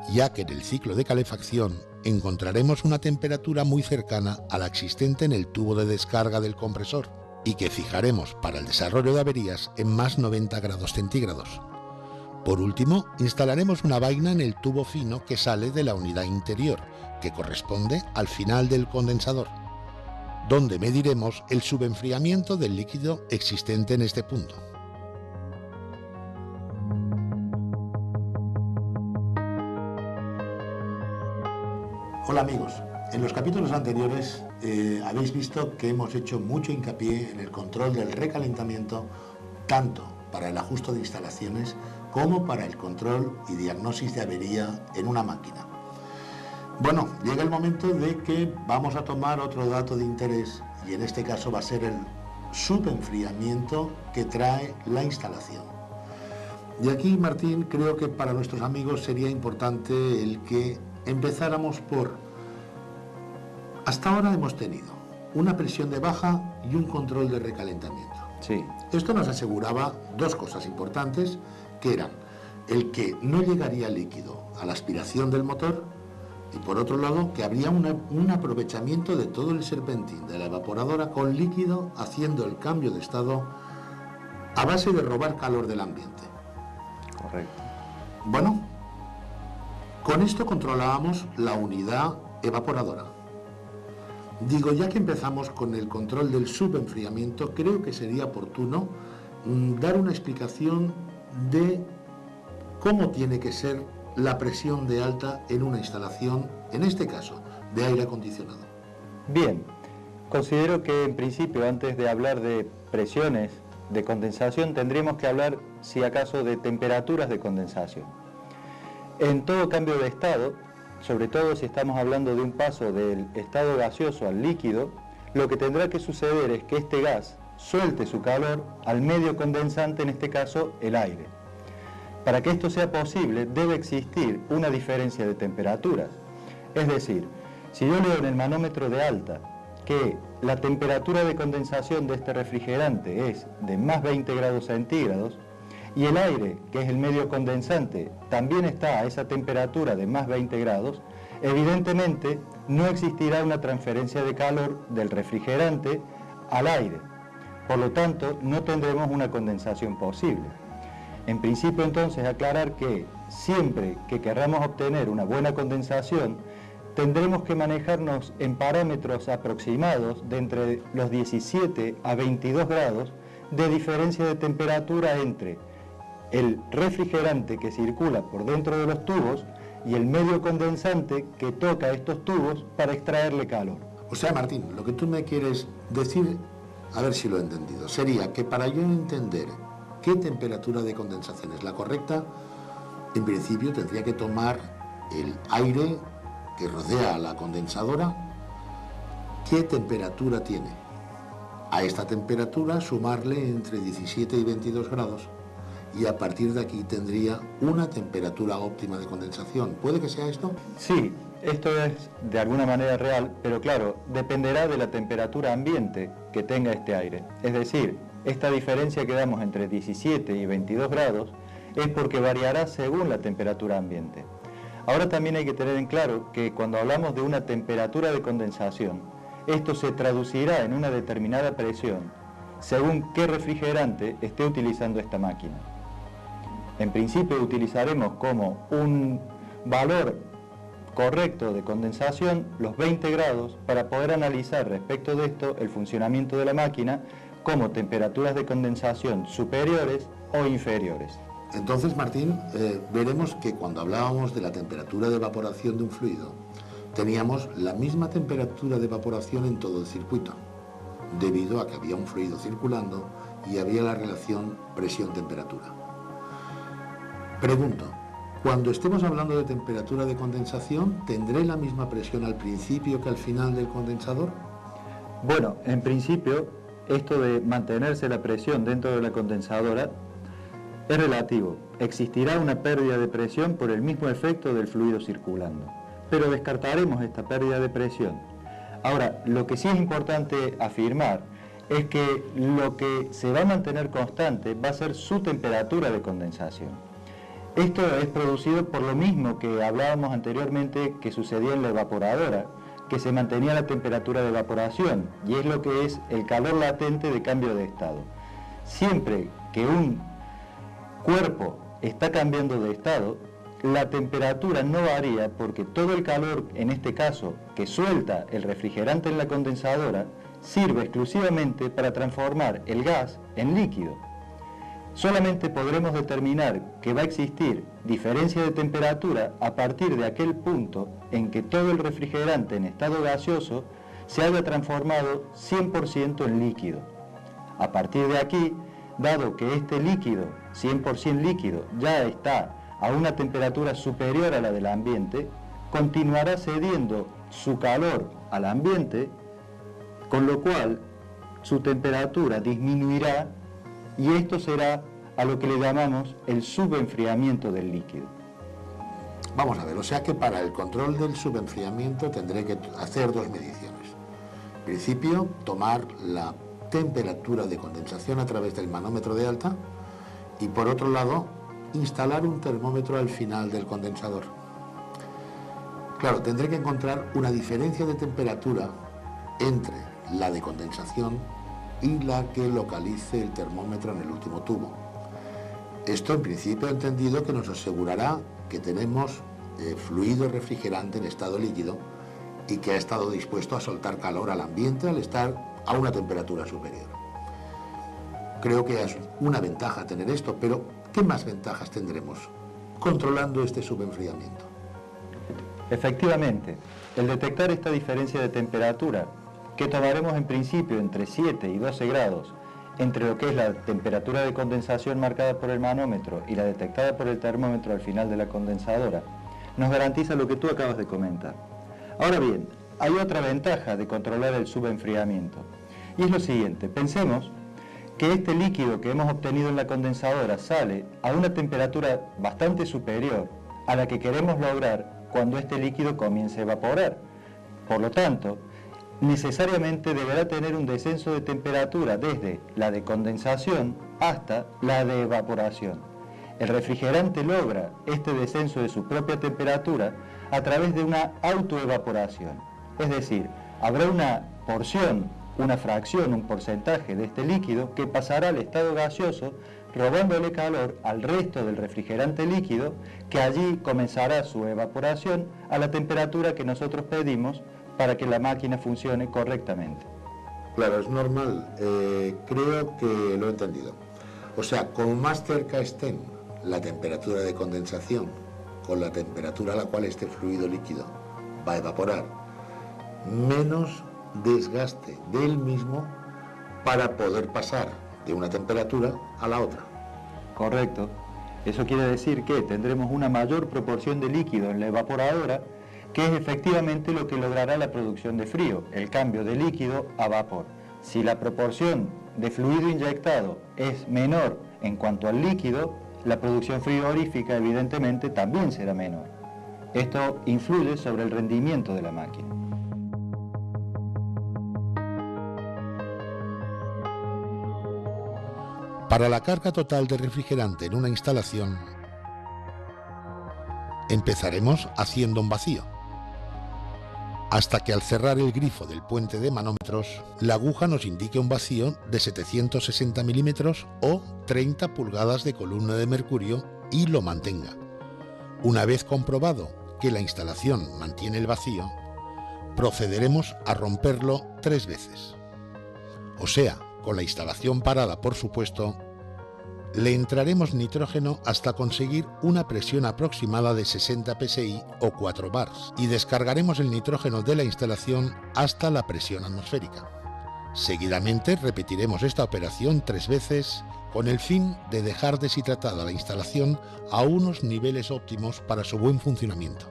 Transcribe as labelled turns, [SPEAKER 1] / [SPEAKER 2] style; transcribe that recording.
[SPEAKER 1] ya que en el ciclo de calefacción encontraremos una temperatura muy cercana a la existente en el tubo de descarga del compresor y que fijaremos para el desarrollo de averías en más 90 grados centígrados. Por último, instalaremos una vaina en el tubo fino que sale de la unidad interior, que corresponde al final del condensador, donde mediremos el subenfriamiento del líquido existente en este punto. Hola amigos, en los capítulos anteriores habéis visto que hemos hecho mucho hincapié en el control del recalentamiento, tanto para el ajuste de instalaciones como para el control y diagnosis de avería en una máquina. Bueno, llega el momento de que vamos a tomar otro dato de interés y en este caso va a ser el subenfriamiento que trae la instalación. Y aquí, Martín, creo que para nuestros amigos sería importante el que empezáramos por... Hasta ahora hemos tenido una presión de baja y un control de recalentamiento.
[SPEAKER 2] Sí.
[SPEAKER 1] Esto nos aseguraba dos cosas importantes, que eran el que no llegaría líquido a la aspiración del motor y por otro lado que habría un aprovechamiento de todo el serpentín de la evaporadora con líquido haciendo el cambio de estado a base de robar calor del ambiente.
[SPEAKER 2] Correcto.
[SPEAKER 1] Bueno, con esto controlábamos la unidad evaporadora. Digo, ya que empezamos con el control del subenfriamiento, creo que sería oportuno dar una explicación de cómo tiene que ser la presión de alta en una instalación, en este caso, de aire acondicionado.
[SPEAKER 2] Bien, considero que en principio, antes de hablar de presiones de condensación, tendríamos que hablar, si acaso, de temperaturas de condensación. En todo cambio de estado, sobre todo si estamos hablando de un paso del estado gaseoso al líquido, lo que tendrá que suceder es que este gas suelte su calor al medio condensante, en este caso el aire. Para que esto sea posible, debe existir una diferencia de temperaturas. Es decir, si yo leo en el manómetro de alta que la temperatura de condensación de este refrigerante es de más 20 grados centígrados, y el aire, que es el medio condensante, también está a esa temperatura de más 20 grados, evidentemente no existirá una transferencia de calor del refrigerante al aire. Por lo tanto, no tendremos una condensación posible. En principio, entonces, aclarar que siempre que querramos obtener una buena condensación, tendremos que manejarnos en parámetros aproximados de entre los 17 a 22 grados de diferencia de temperatura entre el refrigerante que circula por dentro de los tubos y el medio condensante que toca estos tubos para extraerle calor.
[SPEAKER 1] O sea, Martín, lo que tú me quieres decir, a ver si lo he entendido, sería que para yo entender qué temperatura de condensación es la correcta, en principio tendría que tomar el aire que rodea a la condensadora, qué temperatura tiene. A esta temperatura sumarle entre 17 y 22 grados y a partir de aquí tendría una temperatura óptima de condensación. ¿Puede que sea esto?
[SPEAKER 2] Sí, esto es de alguna manera real, pero claro, dependerá de la temperatura ambiente que tenga este aire. Es decir, esta diferencia que damos entre 17 y 22 grados es porque variará según la temperatura ambiente. Ahora también hay que tener en claro que cuando hablamos de una temperatura de condensación, esto se traducirá en una determinada presión según qué refrigerante esté utilizando esta máquina. En principio utilizaremos como un valor correcto de condensación los 20 grados para poder analizar respecto de esto el funcionamiento de la máquina como temperaturas de condensación superiores o inferiores.
[SPEAKER 1] Entonces, Martín, veremos que cuando hablábamos de la temperatura de evaporación de un fluido, teníamos la misma temperatura de evaporación en todo el circuito, debido a que había un fluido circulando y había la relación presión-temperatura. Pregunto, cuando estemos hablando de temperatura de condensación, ¿tendré la misma presión al principio que al final del condensador?
[SPEAKER 2] Bueno, en principio, esto de mantenerse la presión dentro de la condensadora es relativo. Existirá una pérdida de presión por el mismo efecto del fluido circulando, pero descartaremos esta pérdida de presión. Ahora, lo que sí es importante afirmar es que lo que se va a mantener constante va a ser su temperatura de condensación. Esto es producido por lo mismo que hablábamos anteriormente que sucedía en la evaporadora, que se mantenía la temperatura de evaporación, y es lo que es el calor latente de cambio de estado. Siempre que un cuerpo está cambiando de estado, la temperatura no varía porque todo el calor, en este caso, que suelta el refrigerante en la condensadora, sirve exclusivamente para transformar el gas en líquido. Solamente podremos determinar que va a existir diferencia de temperatura a partir de aquel punto en que todo el refrigerante en estado gaseoso se haya transformado 100% en líquido. A partir de aquí, dado que este líquido, 100% líquido, ya está a una temperatura superior a la del ambiente, continuará cediendo su calor al ambiente, con lo cual su temperatura disminuirá y esto será a lo que le llamamos el subenfriamiento del líquido.
[SPEAKER 1] Vamos a ver, o sea que para el control del subenfriamiento tendré que hacer dos mediciones. En principio, tomar la temperatura de condensación a través del manómetro de alta y por otro lado, instalar un termómetro al final del condensador. Claro, tendré que encontrar una diferencia de temperatura entre la de condensación y la que localice el termómetro en el último tubo. Esto en principio he entendido que nos asegurará que tenemos fluido refrigerante en estado líquido y que ha estado dispuesto a soltar calor al ambiente al estar a una temperatura superior. Creo que es una ventaja tener esto, pero ¿qué más ventajas tendremos controlando este subenfriamiento?
[SPEAKER 2] Efectivamente, el detectar esta diferencia de temperatura, que tomaremos en principio entre 7 y 12 grados, entre lo que es la temperatura de condensación marcada por el manómetro y la detectada por el termómetro al final de la condensadora, nos garantiza lo que tú acabas de comentar. Ahora bien, hay otra ventaja de controlar el subenfriamiento, y es lo siguiente: pensemos que este líquido que hemos obtenido en la condensadora sale a una temperatura bastante superior a la que queremos lograr cuando este líquido comience a evaporar. Por lo tanto, necesariamente deberá tener un descenso de temperatura desde la de condensación hasta la de evaporación. El refrigerante logra este descenso de su propia temperatura a través de una autoevaporación. Es decir, habrá una porción, una fracción, un porcentaje de este líquido que pasará al estado gaseoso, robándole calor al resto del refrigerante líquido, que allí comenzará su evaporación a la temperatura que nosotros pedimos para que la máquina funcione correctamente.
[SPEAKER 1] Claro, es normal. Creo que lo he entendido. O sea, como más cerca estén la temperatura de condensación con la temperatura a la cual este fluido líquido va a evaporar, menos desgaste del mismo para poder pasar de una temperatura a la otra.
[SPEAKER 2] Correcto. Eso quiere decir que tendremos una mayor proporción de líquido en la evaporadora, que es efectivamente lo que logrará la producción de frío, el cambio de líquido a vapor. Si la proporción de fluido inyectado es menor en cuanto al líquido, la producción frigorífica evidentemente también será menor. Esto influye sobre el rendimiento de la máquina.
[SPEAKER 1] Para la carga total de refrigerante en una instalación, empezaremos haciendo un vacío, hasta que al cerrar el grifo del puente de manómetros, la aguja nos indique un vacío de 760 milímetros o 30 pulgadas de columna de mercurio y lo mantenga. Una vez comprobado que la instalación mantiene el vacío, procederemos a romperlo 3 veces. O sea, con la instalación parada, por supuesto, le entraremos nitrógeno hasta conseguir una presión aproximada de 60 psi o 4 bars y descargaremos el nitrógeno de la instalación hasta la presión atmosférica. Seguidamente repetiremos esta operación 3 veces con el fin de dejar deshidratada la instalación a unos niveles óptimos para su buen funcionamiento.